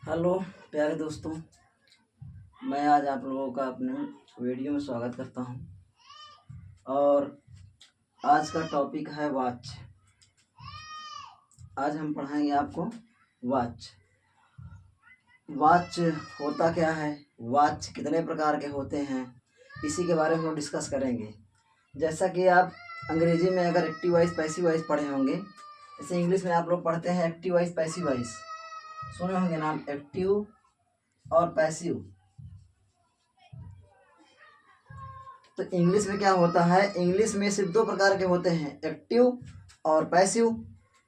Hello प्यारे दोस्तों, मैं आज आप लोगों का अपने वीडियो में स्वागत करता हूं। और आज का टॉपिक है वॉच। आज हम पढ़ाएंगे आपको वॉच। वॉच होता क्या है, वॉच कितने प्रकार के होते हैं, इसी के बारे में हम डिस्कस करेंगे। जैसा कि आप अंग्रेजी में अगर एक्टिव वॉइस पैसिव वॉइस पढ़े होंगे, जैसे इंग्लिश में आप लोग पढ़ते हैं एक्टिव वॉइस पैसिव वॉइस, सुने होंगे नाम एक्टिव और पैसिव। तो इंग्लिश में क्या होता है, इंग्लिश में सिर्फ दो प्रकार के होते हैं, एक्टिव और पैसिव।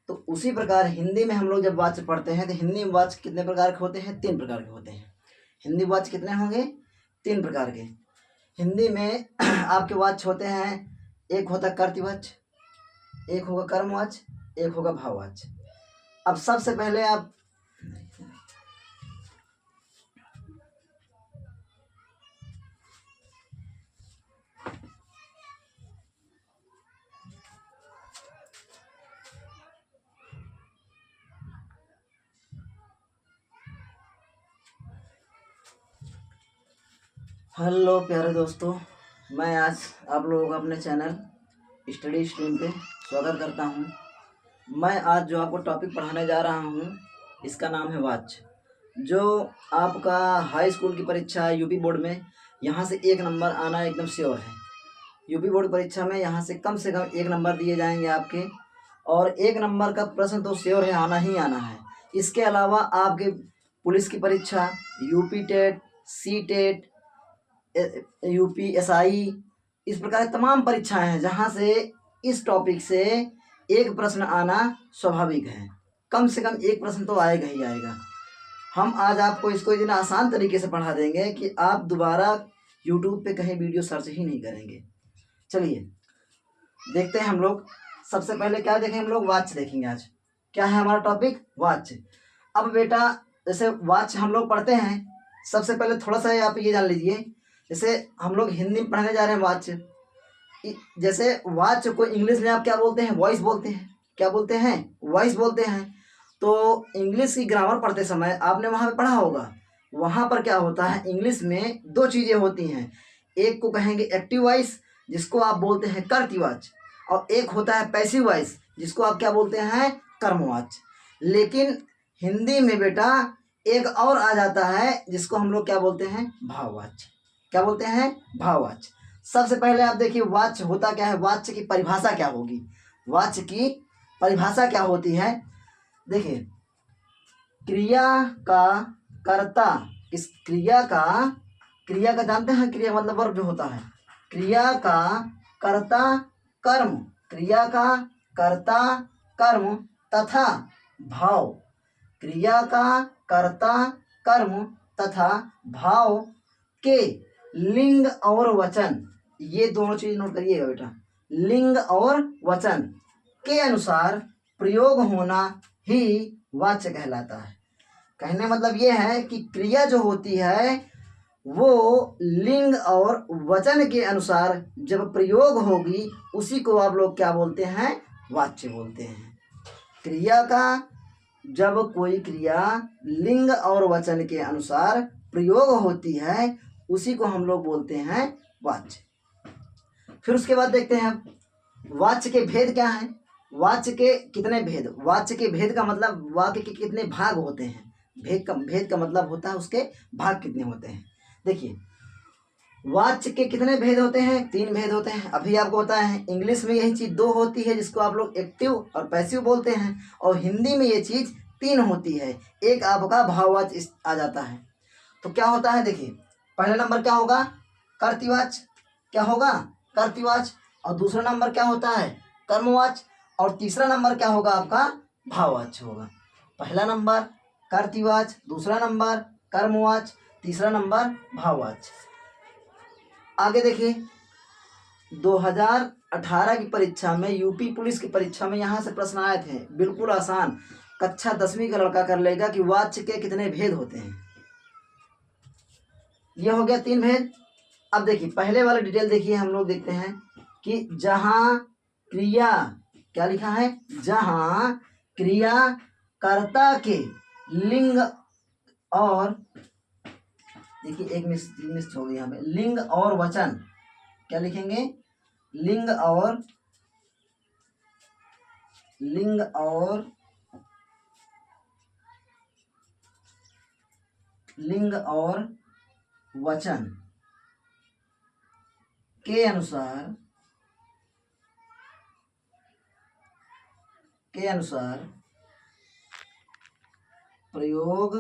तो उसी प्रकार हिंदी में हम लोग जब वाच पढ़ते हैं तो हिंदी में वाच कितने प्रकार के होते हैं, तीन प्रकार के होते हैं। हिंदी वाच कितने होंगे, तीन प्रकार के। हिंदी में आपके वाच होते हैं, एक होता कर्तवाच, एक होगा कर्मवाच, एक होगा भाववाच। अब सबसे पहले आप हेलो प्यारे दोस्तों, मैं आज आप लोगों का अपने चैनल स्टडी स्ट्रीम पे स्वागत करता हूं। मैं आज जो आपको टॉपिक पढ़ाने जा रहा हूं, इसका नाम है वॉच। जो आपका हाई स्कूल की परीक्षा है यूपी बोर्ड में, यहाँ से एक नंबर आना एकदम श्योर है। यूपी बोर्ड परीक्षा में यहाँ से कम एक नंबर दिए जाएंगे आपके, और एक नंबर का प्रश्न तो श्योर है, आना ही आना है। इसके अलावा आपके पुलिस की परीक्षा, UP TET, C TET, UPSI, इस प्रकार तमाम परीक्षाएं हैं जहां से इस टॉपिक से एक प्रश्न आना स्वाभाविक है। कम से कम एक प्रश्न तो आएगा ही आएगा। हम आज आपको इसको इतना आसान तरीके से पढ़ा देंगे कि आप दोबारा यूट्यूब पे कहीं वीडियो सर्च ही नहीं करेंगे। चलिए देखते हैं हम लोग। सबसे पहले क्या देखेंगे, हम लोग वॉच देखेंगे। आज क्या है हमारा टॉपिक, वॉच। अब बेटा जैसे वॉच हम लोग पढ़ते हैं, सबसे पहले थोड़ा सा आप ये जान लीजिए, जैसे हम लोग हिंदी में पढ़ने जा रहे हैं वॉच। जैसे वॉच को इंग्लिश में आप क्या बोलते हैं, वॉइस बोलते हैं। क्या बोलते हैं, वॉइस बोलते हैं। तो इंग्लिश की ग्रामर पढ़ते समय आपने वहाँ पे पढ़ा होगा, वहाँ पर क्या होता है, इंग्लिश में दो चीज़ें होती हैं। एक को कहेंगे एक्टिव वॉइस, जिसको आप बोलते हैं कर्तवाच, और एक होता है पैसिव वॉइस, जिसको आप क्या बोलते हैं, कर्मवाच। लेकिन हिंदी में बेटा एक और आ जाता है, जिसको हम लोग क्या बोलते हैं, भाववाच। क्या बोलते हैं, भाववाच। सबसे पहले आप देखिए वाच होता क्या है, वाच की परिभाषा क्या होगी। वाच की परिभाषा क्या होती है, देखिए क्रिया का कर्ता, इस क्रिया का जानते हैं, क्रिया मतलब वर्ब जो होता है, क्रिया का कर्ता कर्म, क्रिया का कर्ता कर्म तथा भाव, क्रिया का कर्ता कर्म तथा भाव के लिंग और वचन, ये दोनों चीज नोट करिएगा बेटा, लिंग और वचन के अनुसार प्रयोग होना ही वाच्य कहलाता है। कहने मतलब ये है कि क्रिया जो होती है वो लिंग और वचन के अनुसार जब प्रयोग होगी, उसी को आप लोग क्या बोलते हैं, वाच्य बोलते हैं। क्रिया का जब कोई क्रिया लिंग और वचन के अनुसार प्रयोग होती है, उसी को हम लोग बोलते हैं वाच्य। फिर उसके बाद देखते हैं वाच्य के भेद क्या हैं। वाच्य के कितने भेद, वाच्य के भेद का मतलब वाक्य के कितने भाग होते हैं। भेद का मतलब होता है उसके भाग कितने होते हैं। देखिए वाच्य के कितने भेद होते हैं, तीन भेद होते हैं। अभी आपको पता है इंग्लिश में यही चीज दो होती है, जिसको आप लोग एक्टिव और पैसिव बोलते हैं, और हिंदी में ये चीज तीन होती है। एक आपका भाववाच्य आ जाता है। तो क्या होता है, देखिए पहला नंबर क्या होगा, कर्तवाच। क्या होगा, कर्तवाच। और दूसरा नंबर क्या होता है, कर्मवाच। और तीसरा नंबर क्या होगा आपका, भाववाच होगा। पहला नंबर कर्तवाच, दूसरा नंबर कर्मवाच, तीसरा नंबर भाववाच। आगे देखिए 2018 की परीक्षा में, यूपी पुलिस की परीक्षा में यहाँ से प्रश्न आए थे, बिल्कुल आसान, कक्षा 10वीं का लड़का कर लेगा कि वाच्य के कितने भेद होते हैं। ये हो गया तीन भेद। अब देखिए पहले वाला डिटेल देखिए, हम लोग देखते हैं कि जहां क्रिया, क्या लिखा है, जहां क्रिया कर्ता के लिंग और देखिए एक मिस हो गई यहाँ पे, लिंग और वचन। क्या लिखेंगे? लिंग और वचन के अनुसार प्रयोग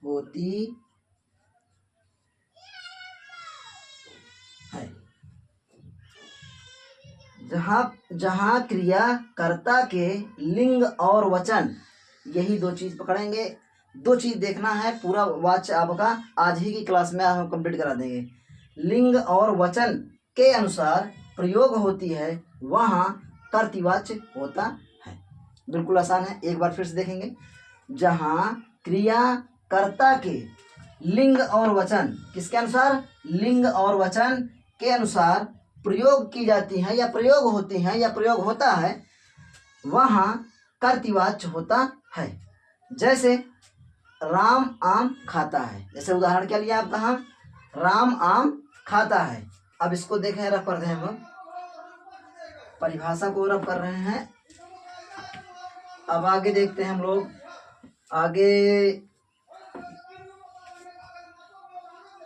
होती है। जहाँ क्रिया कर्ता के लिंग और वचन, यही दो चीज पकड़ेंगे। दो चीज देखना है, पूरा वाच्य आपका आज ही की क्लास में हम कंप्लीट करा देंगे। लिंग और वचन के अनुसार प्रयोग होती है, वहाँ कर्तृवाच्य होता है। बिल्कुल आसान है, एक बार फिर से देखेंगे। जहाँ क्रिया कर्ता के लिंग और वचन, किसके अनुसार? लिंग और वचन के अनुसार प्रयोग की जाती है या प्रयोग होती हैं या प्रयोग होता है, वहाँ कर्तृवाच्य होता है। जैसे राम आम खाता है, जैसे उदाहरण क्या लिया आपका, हम राम आम खाता है। अब इसको देखें, रफ कर रहे हैं हम लोग, परिभाषा को रफ कर रहे हैं। अब आगे देखते हैं हम लोग, आगे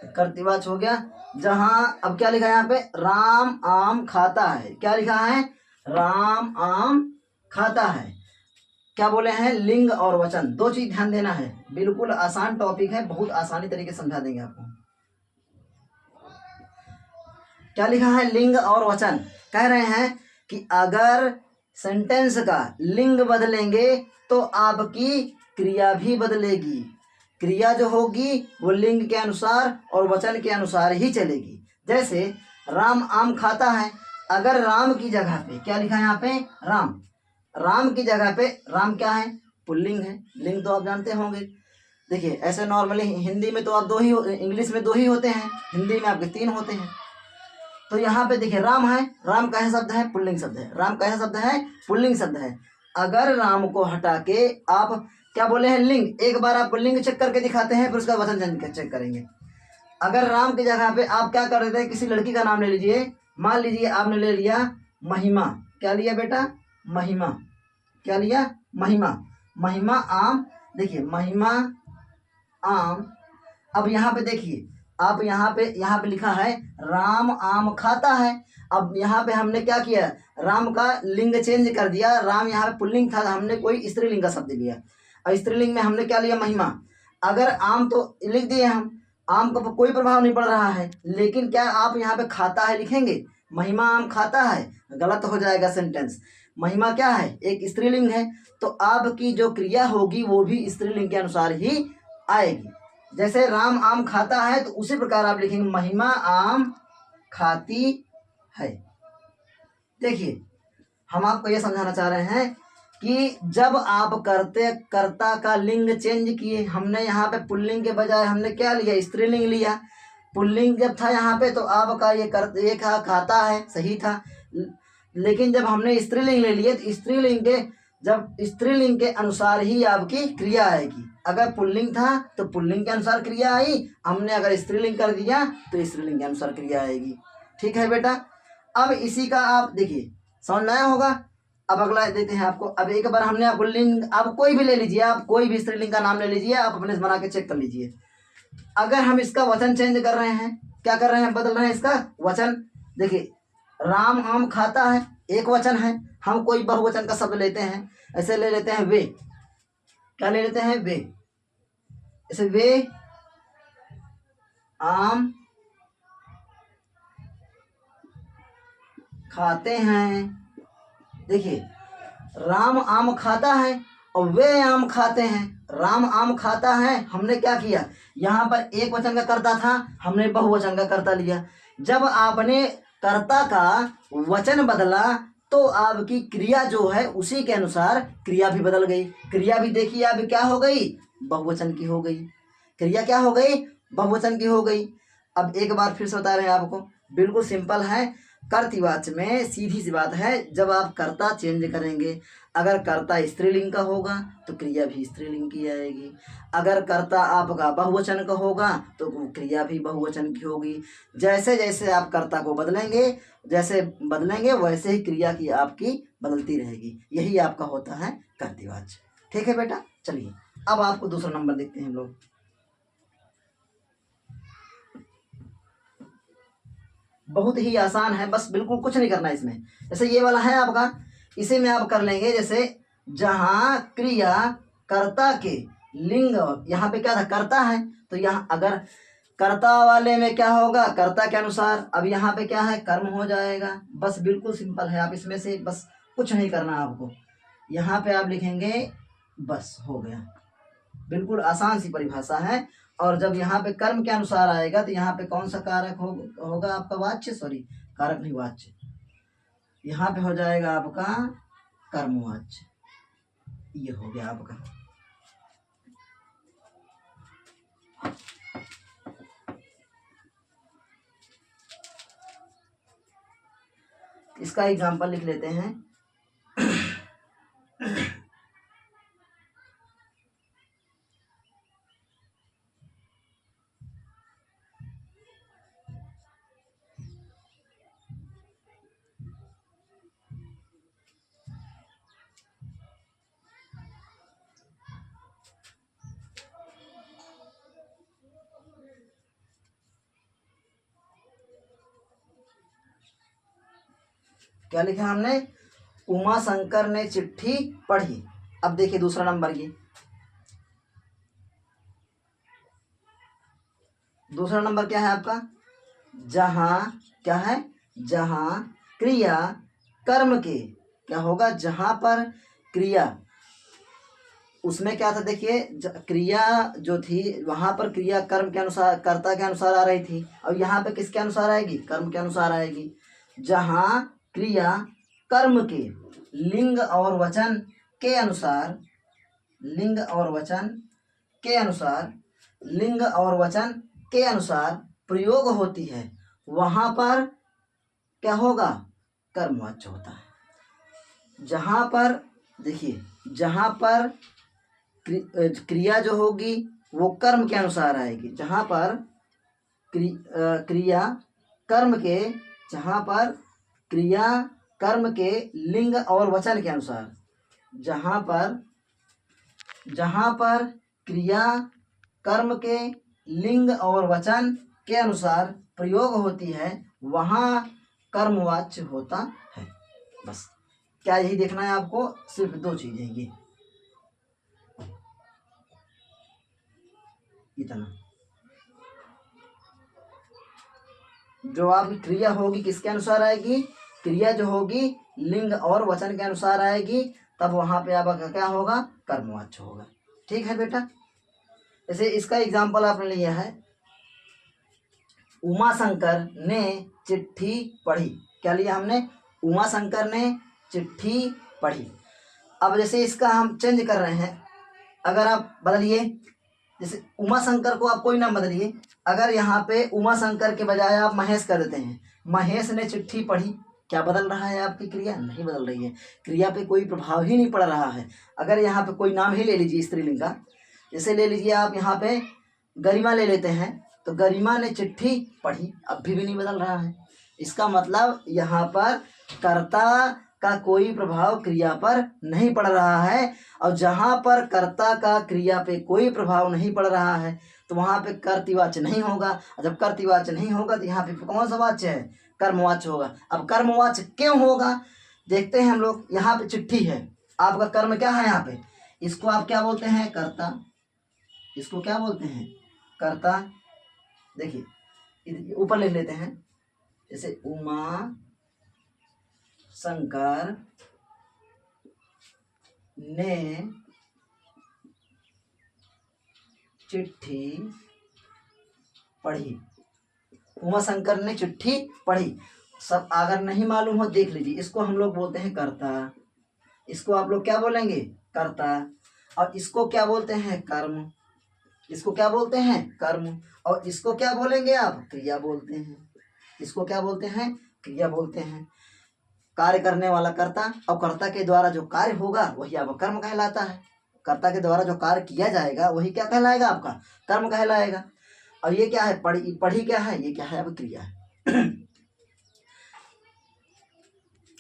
कर्तृवाच्य हो गया। जहाँ अब क्या लिखा है यहाँ पे? राम आम खाता है। क्या लिखा है? राम आम खाता है। क्या बोले हैं? लिंग और वचन। दो चीज ध्यान देना है, बिल्कुल आसान टॉपिक है, बहुत आसानी तरीके से समझा देंगे आपको। क्या लिखा है? लिंग और वचन। कह रहे हैं कि अगर सेंटेंस का लिंग बदलेंगे तो आपकी क्रिया भी बदलेगी। क्रिया जो होगी वो लिंग के अनुसार और वचन के अनुसार ही चलेगी। जैसे राम आम खाता है, अगर राम की जगह पे क्या लिखा है यहाँ पे? राम। राम की जगह पे, राम क्या है? पुल्लिंग है। लिंग तो आप जानते होंगे। देखिए ऐसे नॉर्मली हिंदी में तो आप दो ही, इंग्लिश में दो ही होते हैं, हिंदी में आपके तीन होते हैं। तो यहाँ पे देखिए राम है, राम कैसा शब्द है? पुल्लिंग शब्द है। राम कैसा शब्द है? पुल्लिंग शब्द है। अगर राम को हटा के आप क्या बोले हैं? लिंग। एक बार आप लिंग चेक करके दिखाते हैं, फिर उसका वचन चेक करेंगे। अगर राम की जगह पे आप क्या कर देते हैं? किसी लड़की का नाम ले लीजिए, मान लीजिए आपने ले लिया महिमा। क्या लिया बेटा? महिमा। क्या लिया? महिमा। महिमा आम। देखिए महिमा आम। अब यहाँ पे देखिए, आप यहाँ पे लिखा है राम आम खाता है। अब यहाँ पे हमने क्या किया? राम का लिंग चेंज कर दिया। राम यहाँ पे पुल्लिंग था, हमने कोई स्त्रीलिंग का शब्द लिया। और स्त्रीलिंग में हमने क्या लिया? महिमा। अगर आम तो लिख दिए हम, आम का कोई प्रभाव नहीं पड़ रहा है, लेकिन क्या आप यहाँ पे खाता है लिखेंगे? महिमा आम खाता है, गलत हो जाएगा सेंटेंस। महिमा क्या है? एक स्त्रीलिंग है, तो आपकी जो क्रिया होगी वो भी स्त्रीलिंग के अनुसार ही आएगी। जैसे राम आम खाता है, तो उसी प्रकार आप लिखेंगे महिमा आम खाती है। देखिए हम आपको यह समझाना चाह रहे हैं कि जब आप कर्ता का लिंग चेंज किए, हमने यहाँ पे पुल्लिंग के बजाय हमने क्या लिया? स्त्रीलिंग लिया। पुल्लिंग जब था यहाँ पे तो आपका ये खाता है, सही था। लेकिन जब हमने स्त्रीलिंग ले लिए तो स्त्रीलिंग के अनुसार ही आपकी क्रिया आएगी। अगर पुल्लिंग था तो पुल्लिंग के अनुसार क्रिया आई, हमने अगर स्त्रीलिंग कर दिया तो स्त्रीलिंग के अनुसार क्रिया आएगी। ठीक है बेटा? अब इसी का आप देखिए समझ में आया होगा। अब अगला देते हैं आपको। अब एक बार हमने आपको लिंग, आप कोई भी ले लीजिए, आप कोई भी स्त्रीलिंग का नाम ले लीजिए, आप अपने से बना के चेक कर लीजिए। अगर हम इसका वचन चेंज कर रहे हैं, क्या कर रहे हैं? बदल रहे हैं इसका वचन। देखिए राम आम खाता है, एक वचन है। हम कोई बहुवचन का शब्द लेते हैं, ऐसे ले लेते हैं वे। क्या ले लेते हैं? वे। ऐसे वे आम खाते हैं। देखिए राम आम खाता है और वे आम खाते हैं। राम आम खाता है, हमने क्या किया? यहाँ पर एक वचन का कर्ता था, हमने बहुवचन का कर्ता लिया। जब आपने कर्ता का वचन बदला तो आपकी क्रिया जो है उसी के अनुसार क्रिया भी बदल गई। क्रिया भी देखिए अब क्या हो गई? बहुवचन की हो गई। क्रिया क्या हो गई? बहुवचन की हो गई। अब एक बार फिर से बता रहे हैं आपको, बिल्कुल सिंपल है। कर्तृवाच्य में सीधी सी बात है, जब आप कर्ता चेंज करेंगे, अगर कर्ता स्त्रीलिंग का होगा तो क्रिया भी स्त्रीलिंग की आएगी। अगर कर्ता आपका बहुवचन का होगा तो वो क्रिया भी बहुवचन की होगी। जैसे जैसे आप कर्ता को बदलेंगे वैसे ही क्रिया की आपकी बदलती रहेगी। यही आपका होता है कर्तृवाच्य। ठीक है बेटा, चलिए अब आपको दूसरा नंबर देखते हैं हम लोग। बहुत ही आसान है, बस बिल्कुल कुछ नहीं करना इसमें। जैसे ये वाला है आपका, इसी में आप कर लेंगे। जैसे जहाँ क्रिया कर्ता के लिंग, यहाँ पे क्या था, कर्ता है, तो यहाँ अगर कर्ता वाले में क्या होगा, कर्ता के अनुसार। अब यहाँ पे क्या है, कर्म हो जाएगा। बस बिल्कुल सिंपल है, आप इसमें से बस कुछ नहीं करना आपको। यहाँ पे आप लिखेंगे, बस हो गया। बिल्कुल आसान सी परिभाषा है। और जब यहाँ पे कर्म के अनुसार आएगा तो यहाँ पे कौन सा कारक होगा आपका, वाच्य, सॉरी कारक नहीं, वाच्य। यहाँ पे हो जाएगा आपका कर्मवाच्य। ये हो गया आपका। इसका एग्जांपल लिख लेते हैं। क्या लिखा हमने, उमा शंकर ने चिट्ठी पढ़ी। अब देखिए दूसरा नंबर, ये दूसरा नंबर क्या है आपका, जहाँ क्या है, जहाँ क्रिया कर्म के, क्या होगा, जहाँ पर क्रिया, उसमें क्या था देखिए, क्रिया जो थी वहाँ पर क्रिया कर्म के अनुसार, कर्ता के अनुसार आ रही थी। और यहाँ पे किसके अनुसार आएगी, कर्म के अनुसार आएगी। जहाँ क्रिया कर्म के लिंग और वचन के अनुसार, लिंग और वचन के अनुसार, लिंग और वचन के अनुसार प्रयोग होती है, वहाँ पर क्या होगा, कर्मवाच्य होता है। जहाँ पर देखिए, जहाँ पर क्रिया जो होगी वो कर्म के अनुसार आएगी। जहाँ पर क्रिया कर्म के, जहाँ पर क्रिया कर्म के लिंग और वचन के अनुसार, जहाँ पर क्रिया कर्म के लिंग और वचन के अनुसार प्रयोग होती है, वहाँ कर्मवाच्य होता है। बस क्या यही देखना है आपको, सिर्फ दो चीजें ये, इतना। जो आपकी क्रिया होगी किसके अनुसार आएगी, क्रिया जो होगी लिंग और वचन के अनुसार आएगी, तब वहां पे आपका क्या होगा, कर्मवाच्य होगा। ठीक है बेटा, जैसे इसका एग्जाम्पल आपने लिया है, उमा शंकर ने चिट्ठी पढ़ी। क्या लिया हमने, उमा शंकर ने चिट्ठी पढ़ी। अब जैसे इसका हम चेंज कर रहे हैं, अगर आप बदलिए, जैसे उमा शंकर को आप कोई नाम बदलिए। अगर यहाँ पे उमा शंकर के बजाय आप महेश कर देते हैं, महेश ने चिट्ठी पढ़ी, क्या बदल रहा है आपकी क्रिया, नहीं बदल रही है। क्रिया पे कोई प्रभाव ही नहीं पड़ रहा है। अगर यहाँ पे कोई नाम ही ले लीजिए स्त्रीलिंग का, जैसे ले लीजिए आप यहाँ पे गरिमा ले लेते हैं, तो गरिमा ने चिट्ठी पढ़ी, अब भी नहीं बदल रहा है। इसका मतलब यहाँ पर कर्ता का कोई प्रभाव क्रिया पर नहीं पड़ रहा है। और जहाँ पर कर्ता का क्रिया पे कोई प्रभाव नहीं पड़ रहा है तो वहाँ पे कर्तृवाच्य नहीं होगा। और जब कर्तृवाच्य नहीं होगा तो यहाँ पे कौन सा वाच्य है, कर्मवाच्य होगा। अब कर्मवाच्य क्यों होगा, देखते हैं हम लोग। यहाँ पे चिट्ठी है, आपका कर्म क्या है यहाँ पे, इसको आप क्या बोलते हैं, कर्ता। इसको क्या बोलते हैं, कर्ता। देखिए ऊपर लिख लेते हैं, जैसे उमा शंकर ने चिट्ठी पढ़ी, उमा शंकर ने चिट्ठी पढ़ी। सब अगर नहीं मालूम हो देख लीजिए, इसको हम लोग बोलते हैं कर्ता, इसको आप लोग क्या बोलेंगे, कर्ता। और इसको क्या बोलते हैं, कर्म। इसको क्या बोलते हैं, कर्म। और इसको क्या बोलेंगे आप, क्रिया बोलते हैं। इसको क्या बोलते हैं, क्रिया बोलते हैं। कार्य करने वाला कर्ता, और कर्ता के द्वारा जो कार्य होगा वही आपका कर्म कहलाता है। कर्ता के द्वारा जो कार्य किया जाएगा वही क्या कहलाएगा, आपका कर्म कहलाएगा। और ये क्या है, पढ़ी, पढ़ी क्या है, ये क्या है, अब क्रिया है।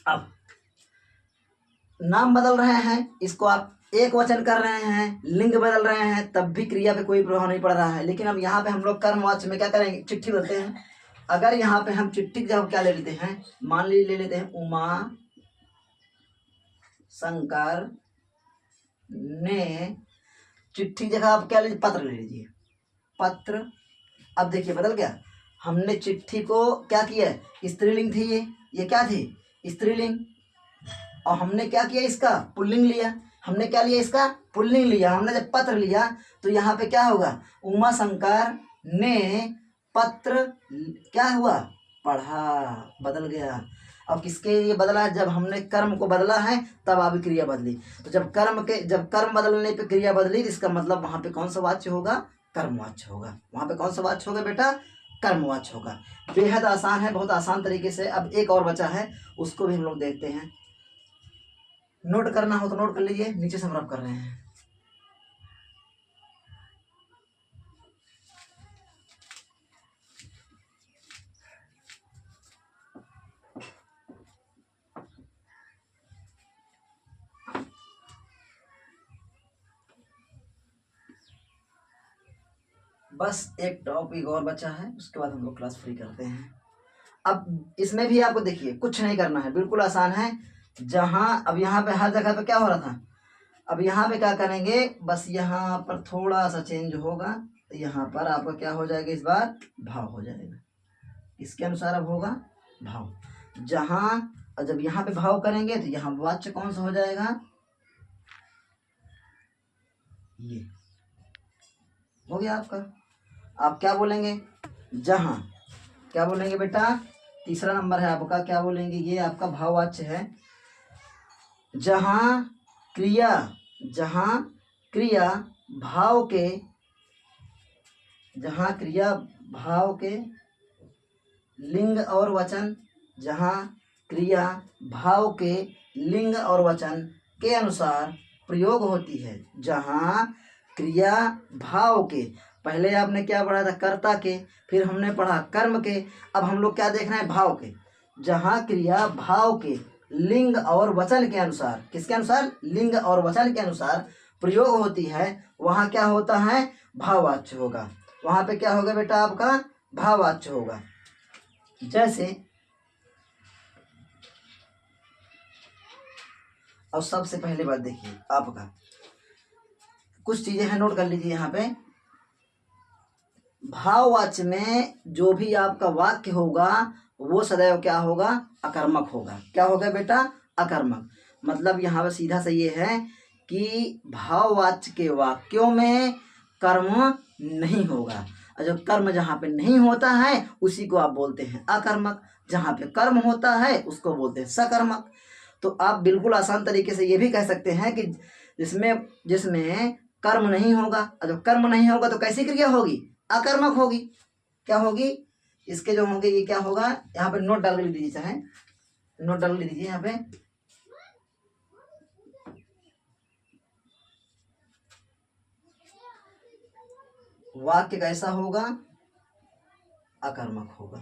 अब नाम बदल रहे हैं, इसको आप एक वचन कर रहे हैं, लिंग बदल रहे हैं, तब भी क्रिया पे कोई प्रभाव नहीं पड़ रहा है। लेकिन अब यहाँ पे हम लोग कर्मवाच्य में क्या करेंगे, चिट्ठी बोलते हैं। अगर यहाँ पे हम चिट्ठी की जगह क्या ले लेते हैं, मान लीजिए ले लेते हैं उमा शंकर ने, चिट्ठी जगह आप क्या लीजिए, पत्र ले लीजिए, पत्र। अब देखिए बदल गया, हमने चिट्ठी को क्या किया, स्त्रीलिंग थी ये क्या थी, स्त्रीलिंग, और हमने क्या किया, इसका पुल्लिंग लिया। हमने क्या लिया, इसका पुल्लिंग लिया। हमने जब पत्र लिया तो यहाँ पे क्या होगा, उमा शंकर ने पत्र क्या हुआ, पढ़ा, बदल गया। अब किसके लिए बदला, जब हमने कर्म को बदला है तब अभी क्रिया बदली। तो जब कर्म बदलने पे क्रिया बदली, तो इसका मतलब वहां पे कौन सा वाच्य होगा, कर्मवाच्य होगा। वहां पे कौन सा वाच्य होगा बेटा, कर्मवाच्य होगा। बेहद आसान है, बहुत आसान तरीके से। अब एक और बचा है, उसको भी हम लोग देखते हैं। नोट करना हो तो नोट कर लीजिए, नीचे से हम रब कर रहे हैं। बस एक टॉपिक और बचा है, उसके बाद हम लोग क्लास फ्री करते हैं। अब इसमें भी आपको देखिए कुछ नहीं करना है, बिल्कुल आसान है। जहाँ अब यहाँ पे हर जगह पे क्या हो रहा था, अब यहाँ पे क्या करेंगे, बस यहाँ पर थोड़ा सा चेंज होगा। तो यहाँ पर आपका क्या हो जाएगा, इस बार भाव हो जाएगा। इसके अनुसार अब होगा भाव। जहाँ जब यहाँ पे भाव करेंगे तो यहाँ वाच्य कौन सा हो जाएगा, ये हो गया आपका। आप क्या बोलेंगे, जहाँ क्या बोलेंगे बेटा, तीसरा नंबर है आपका, क्या बोलेंगे, ये आपका भाववाच्य है। जहाँ क्रिया भाव के, जहाँ क्रिया भाव के लिंग और वचन, जहाँ क्रिया भाव के लिंग और वचन के अनुसार प्रयोग होती है। जहाँ क्रिया भाव के, पहले आपने क्या पढ़ा था, कर्ता के, फिर हमने पढ़ा कर्म के, अब हम लोग क्या देख रहे हैं, भाव के। जहाँ क्रिया भाव के लिंग और वचन के अनुसार, किसके अनुसार, लिंग और वचन के अनुसार प्रयोग होती है, वहाँ क्या होता है, भाववाच्य होगा। वहाँ पे क्या होगा बेटा, आपका भाववाच्य होगा। जैसे, और सबसे पहले बात देखिए, आपका कुछ चीजें हैं, नोट कर लीजिए यहाँ पे। भाववाच्य में जो भी आपका वाक्य होगा वो सदैव क्या होगा, अकर्मक होगा। क्या होगा बेटा, अकर्मक। मतलब यहाँ पर सीधा सा ये है कि भाववाच्य के वाक्यों में कर्म नहीं होगा, और जो कर्म जहाँ पे नहीं होता है उसी को आप बोलते हैं अकर्मक, जहाँ पे कर्म होता है उसको बोलते हैं सकर्मक। तो आप बिल्कुल आसान तरीके से ये भी कह सकते हैं कि जिसमें कर्म नहीं होगा, और जब कर्म नहीं होगा तो कैसी क्रिया होगी, अकर्मक होगी। क्या होगी, इसके जो होंगे ये क्या होगा, यहाँ पे नोट डाल के लिख दीजिए, चाहे नोट डाल के दीजिए यहाँ पे। वाक्य कैसा होगा, अकर्मक होगा,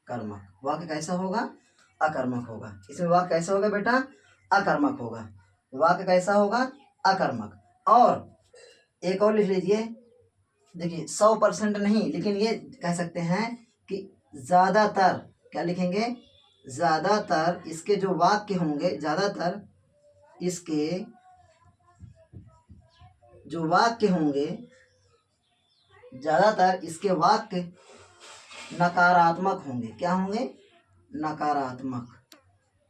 अकर्मक। वाक्य कैसा होगा, अकर्मक होगा। इसमें वाक्य कैसा होगा बेटा, अकर्मक होगा। वाक्य कैसा होगा, अकर्मक। और एक और लिख लीजिए, देखिए 100% नहीं, लेकिन ये कह सकते हैं कि ज्यादातर, क्या लिखेंगे, ज्यादातर इसके जो वाक्य होंगे, ज्यादातर इसके जो वाक्य होंगे, ज्यादातर इसके वाक्य नकारात्मक होंगे। क्या होंगे, नकारात्मक।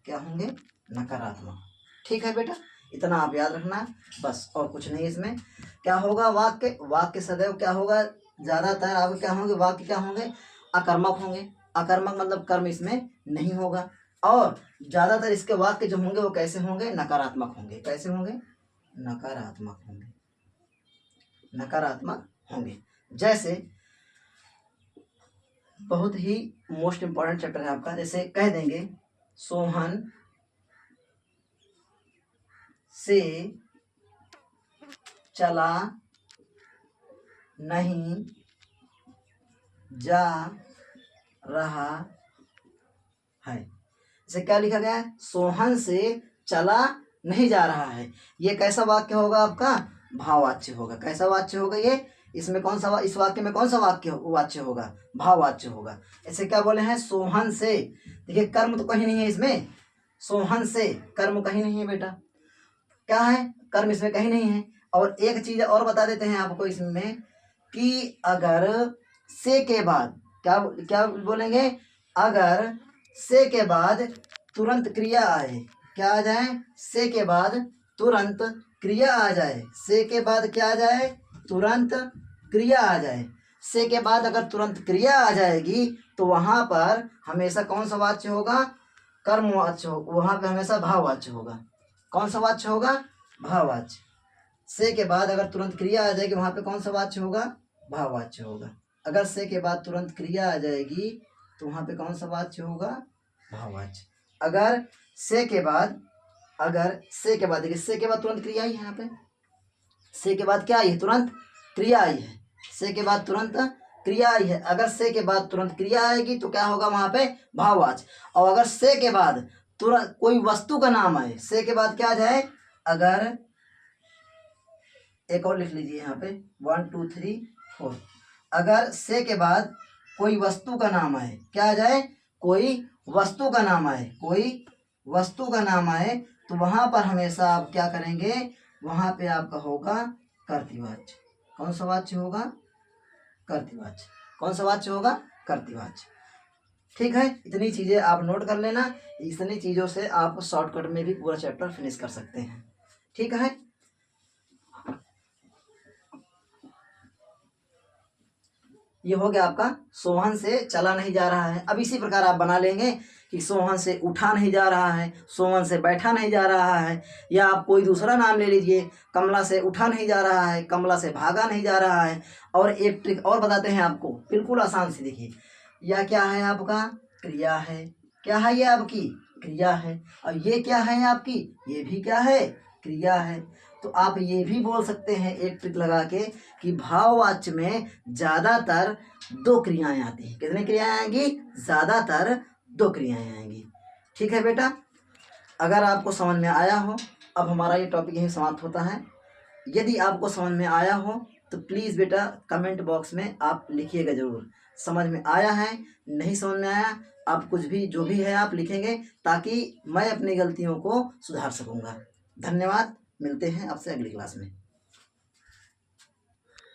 क्या होंगे, नकारात्मक। ठीक है बेटा, इतना आप याद रखना बस, और कुछ नहीं। इसमें क्या होगा, वाक्य सदैव क्या होगा, ज्यादातर आपके क्या होंगे, वाक्य क्या होंगे, अकर्मक होंगे। अकर्मक मतलब कर्म इसमें नहीं होगा। और ज्यादातर इसके वाक्य जो होंगे वो कैसे होंगे, नकारात्मक होंगे। कैसे होंगे, नकारात्मक होंगे, नकारात्मक होंगे। जैसे बहुत ही मोस्ट इम्पॉर्टेंट चैप्टर है आपका। जैसे कह देंगे सोहन से चला नहीं जा रहा है। इसे क्या लिखा गया है? सोहन से चला नहीं जा रहा है। ये कैसा वाक्य होगा आपका? भाववाच्य होगा। कैसा वाच्य होगा ये? इसमें कौन सा इस वाक्य में कौन सा वाच्य होगा? भाववाच्य होगा। ऐसे क्या बोले हैं? सोहन से। देखिए कर्म तो कहीं नहीं है इसमें, सोहन से कर्म कहीं नहीं है बेटा। क्या है? कर्म इसमें कहीं नहीं है। और एक चीज और बता देते हैं आपको इसमें कि अगर से के बाद क्या क्या बोलेंगे? अगर से के बाद तुरंत क्रिया आए, क्या आ जाए? से के बाद तुरंत क्रिया आ जाए। से के बाद क्या आ जाए? तुरंत क्रिया आ जाए। से के बाद अगर तुरंत क्रिया आ जाएगी तो वहां पर हमेशा कौन सा वाच्य होगा? कर्मवाच्य हो। वहां पे हमेशा भाववाच्य होगा। कौन सा वाच्य होगा? भाववाच्य। से के बाद अगर तुरंत क्रिया आ जाएगी वहां पे कौन सा वाच्य होगा? भाववाच्य होगा। अगर से के बाद तुरंत क्रिया आ जाएगी तो वहां पे कौन सा वाच्य होगा? भाववाच्य। अगर से के बाद देखिए से के बाद तुरंत क्रिया आई है। यहाँ पे से के बाद क्या आई है? तुरंत क्रिया आई है। से के बाद तुरंत क्रिया आई है। अगर से के बाद तुरंत क्रिया आएगी तो क्या होगा वहां पे? भाववाच्य। और अगर से के बाद तुरंत कोई वस्तु का नाम आए, से के बाद क्या आ जाए? अगर एक और लिख लीजिए यहाँ पे 1 2 3 4। अगर से के बाद कोई वस्तु का नाम आए, क्या आ जाए? कोई वस्तु का नाम आए, कोई वस्तु का नाम आए तो वहां पर हमेशा आप क्या करेंगे? वहां पे आपका होगा कर्तृवाच्य। कौन सा वाच्य होगा? कर्तृवाच्य। कौन सा वाच्य होगा? कर्तृवाच्य। ठीक है, इतनी चीजें आप नोट कर लेना। इतनी चीजों से आप शॉर्टकट में भी पूरा चैप्टर फिनिश कर सकते हैं। ठीक है, ये हो गया आपका सोहन से चला नहीं जा रहा है। अब इसी प्रकार आप बना लेंगे कि सोहन से उठा नहीं जा रहा है, सोहन से बैठा नहीं जा रहा है, या आप कोई दूसरा नाम ले लीजिए। कमला से उठा नहीं जा रहा है, कमला से भागा नहीं जा रहा है। और एक ट्रिक और बताते हैं आपको, बिल्कुल आसान सी। देखिए यह क्या है? आपका क्रिया है। क्या है? ये आपकी क्रिया है। और ये क्या है आपकी? ये भी क्या है? क्रिया है। तो आप ये भी बोल सकते हैं एक ट्रिक लगा के कि भाववाच्य में ज्यादातर 2 क्रियाएं आती हैं। कितनी क्रियाएं आएंगी? ज्यादातर 2 क्रियाएं आएंगी। ठीक है बेटा, अगर आपको समझ में आया हो, अब हमारा ये टॉपिक यहीं समाप्त होता है। यदि आपको समझ में आया हो तो प्लीज़ बेटा कमेंट बॉक्स में आप लिखिएगा ज़रूर, समझ में आया है, नहीं समझ में आया। आप कुछ भी जो भी है आप लिखेंगे ताकि मैं अपनी गलतियों को सुधार सकूँगा। धन्यवाद, मिलते हैं आपसे अगली क्लास में।